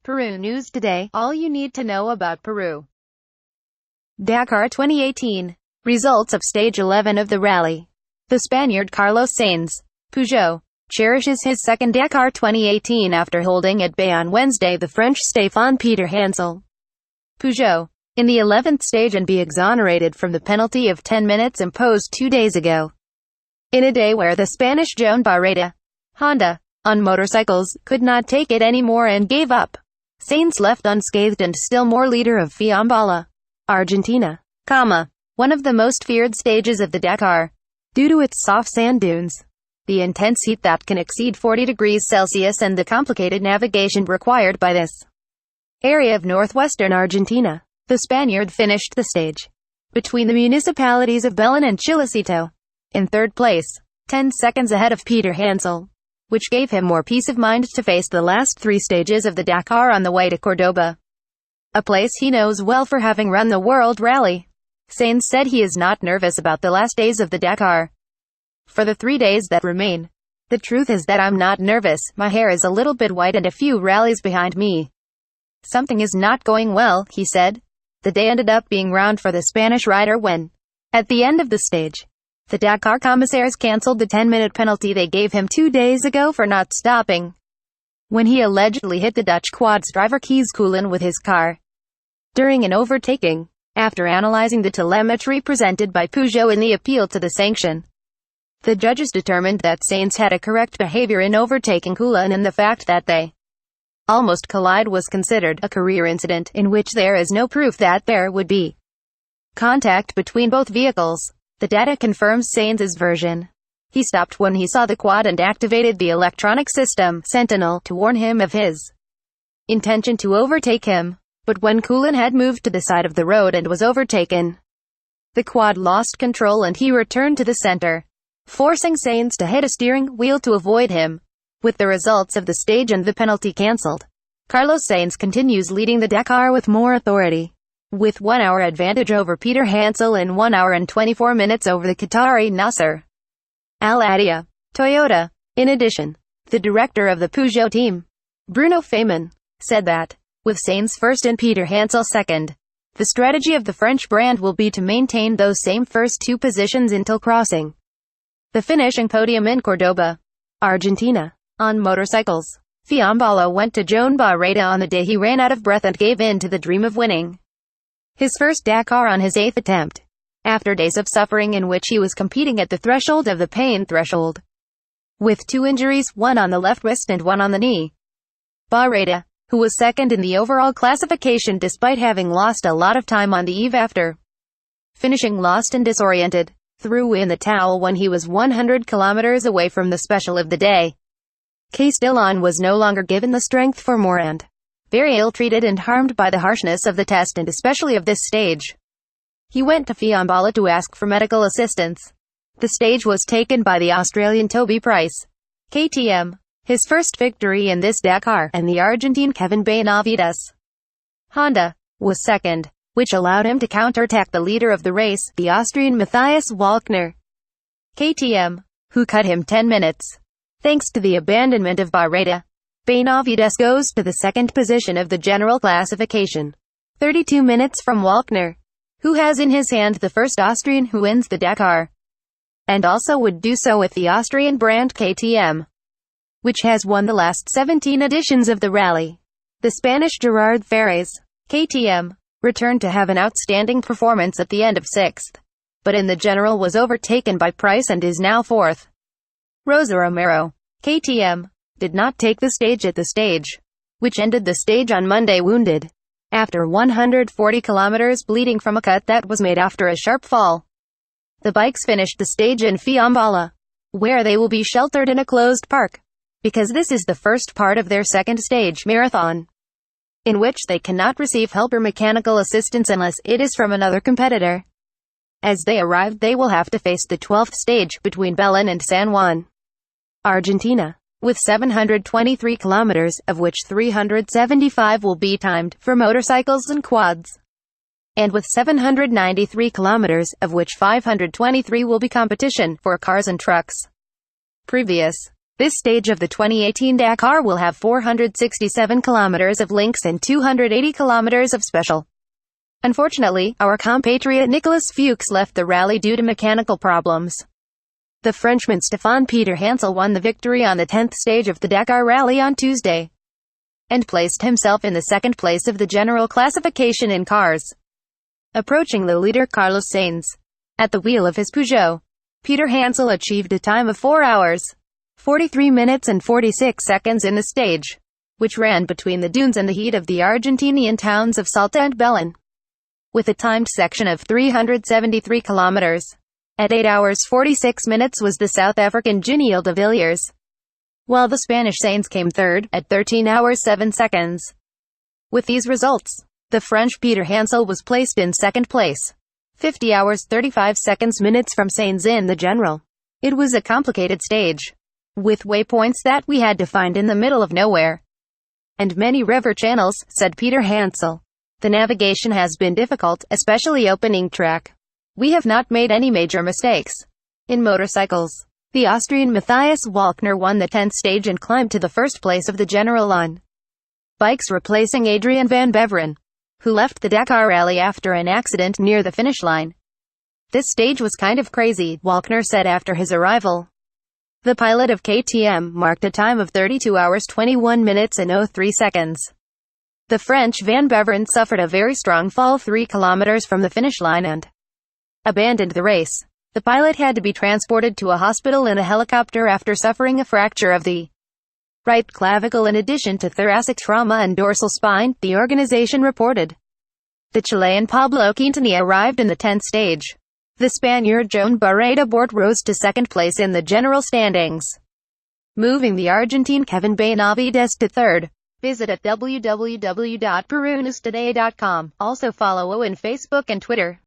Peru News Today, all you need to know about Peru. Dakar 2018. Results of Stage 11 of the rally. The Spaniard Carlos Sainz, Peugeot, cherishes his second Dakar 2018 after holding at bay on Wednesday the French Stéphane Peter Hansel. Peugeot, in the 11th stage and be exonerated from the penalty of 10 minutes imposed 2 days ago. In a day where the Spanish Joan Barreda, Honda, on motorcycles, could not take it anymore and gave up. Sainz left unscathed and still more leader of Fiambala, Argentina, one of the most feared stages of the Dakar, due to its soft sand dunes, the intense heat that can exceed 40 degrees Celsius and the complicated navigation required by this area of northwestern Argentina. The Spaniard finished the stage between the municipalities of Belén and Chilecito in third place, 10 seconds ahead of Peter Hansel, which gave him more peace of mind to face the last 3 stages of the Dakar on the way to Cordoba, a place he knows well for having run the World Rally. Sainz said he is not nervous about the last days of the Dakar. For the 3 days that remain, the truth is that I'm not nervous. My hair is a little bit white and a few rallies behind me. Something is not going well, he said. The day ended up being round for the Spanish rider when, at the end of the stage, the Dakar commissaires cancelled the 10-minute penalty they gave him 2 days ago for not stopping when he allegedly hit the Dutch quad's driver Kees Koelen with his car during an overtaking. After analyzing the telemetry presented by Peugeot in the appeal to the sanction, the judges determined that Sainz had a correct behavior in overtaking Koelen, and the fact that they almost collide was considered a career incident in which there is no proof that there would be contact between both vehicles. The data confirms Sainz's version. He stopped when he saw the quad and activated the electronic system, Sentinel, to warn him of his intention to overtake him. But when Koelen had moved to the side of the road and was overtaken, the quad lost control and he returned to the center, forcing Sainz to hit a steering wheel to avoid him. With the results of the stage and the penalty cancelled, Carlos Sainz continues leading the Dakar with more authority, with 1 hour advantage over Peter Hansel and 1 hour and 24 minutes over the Qatari Nasser Al-Attiyah, Toyota. In addition, the director of the Peugeot team, Bruno Feyman, said that, with Sainz first and Peter Hansel second, the strategy of the French brand will be to maintain those same first 2 positions until crossing the finishing podium in Cordoba, Argentina. On motorcycles, Fiambala went to Joan Barreda on the day he ran out of breath and gave in to the dream of winning his first Dakar on his 8th attempt, after days of suffering in which he was competing at the threshold of the pain threshold, with 2 injuries, one on the left wrist and one on the knee. Barreda, who was second in the overall classification despite having lost a lot of time on the eve after finishing lost and disoriented, threw in the towel when he was 100 kilometers away from the special of the day. Castellon was no longer given the strength for more and, very ill-treated and harmed by the harshness of the test and especially of this stage, he went to Fiambala to ask for medical assistance. The stage was taken by the Australian Toby Price, KTM, his first victory in this Dakar, and the Argentine Kevin Benavides, Honda, was second, which allowed him to counterattack the leader of the race, the Austrian Matthias Walkner, KTM, who cut him 10 minutes. Thanks to the abandonment of Barreda, Benavides goes to the second position of the general classification, 32 minutes from Walkner, who has in his hand the first Austrian who wins the Dakar, and also would do so with the Austrian brand KTM, which has won the last 17 editions of the rally. The Spanish Gerard Ferres, KTM, returned to have an outstanding performance at the end of 6th, but in the general was overtaken by Price and is now 4th. Rosa Romero, KTM, did not take the stage at the stage, which ended the stage on Monday wounded, after 140 kilometers bleeding from a cut that was made after a sharp fall. The bikes finished the stage in Fiambala, where they will be sheltered in a closed park, because this is the first part of their second stage marathon, in which they cannot receive help or mechanical assistance unless it is from another competitor. As they arrive, they will have to face the 12th stage between Belén and San Juan, Argentina, with 723 kilometers, of which 375 will be timed for motorcycles and quads, and with 793 kilometers, of which 523 will be competition for cars and trucks. Previous This stage of the 2018 Dakar will have 467 kilometers of links and 280 kilometers of special. Unfortunately, our compatriot Nicolas Fuchs left the rally due to mechanical problems. The Frenchman Stéphane Peter Hansel won the victory on the 10th stage of the Dakar Rally on Tuesday, and placed himself in the second place of the general classification in cars, approaching the leader Carlos Sainz. At the wheel of his Peugeot, Peter Hansel achieved a time of 4 hours, 43 minutes and 46 seconds in the stage, which ran between the dunes and the heat of the Argentinian towns of Salta and Belém, with a timed section of 373 kilometers. At 8 hours 46 minutes was the South African Giniel de Villiers, while the Spanish Sainz came third, at 13 hours 7 seconds. With these results, the French Peter Hansel was placed in second place, 50 hours 35 seconds minutes from Sainz in the general. It was a complicated stage, with waypoints that we had to find in the middle of nowhere, and many river channels, said Peter Hansel. The navigation has been difficult, especially opening track. We have not made any major mistakes. In motorcycles, the Austrian Matthias Walkner won the 10th stage and climbed to the first place of the general on bikes, replacing Adrian van Beveren, who left the Dakar Rally after an accident near the finish line. This stage was kind of crazy, Walkner said after his arrival. The pilot of KTM marked a time of 32 hours 21 minutes and 03 seconds. The French Van Beveren suffered a very strong fall 3 kilometers from the finish line and abandoned the race. The pilot had to be transported to a hospital in a helicopter after suffering a fracture of the right clavicle in addition to thoracic trauma and dorsal spine, the organization reported. The Chilean Pablo Quintanilla arrived in the 10th stage. The Spaniard Joan Barreda Bort rose to second place in the general standings, moving the Argentine Kevin Benavides to third. Visit at www.perunewstoday.com. Also follow on Facebook and Twitter.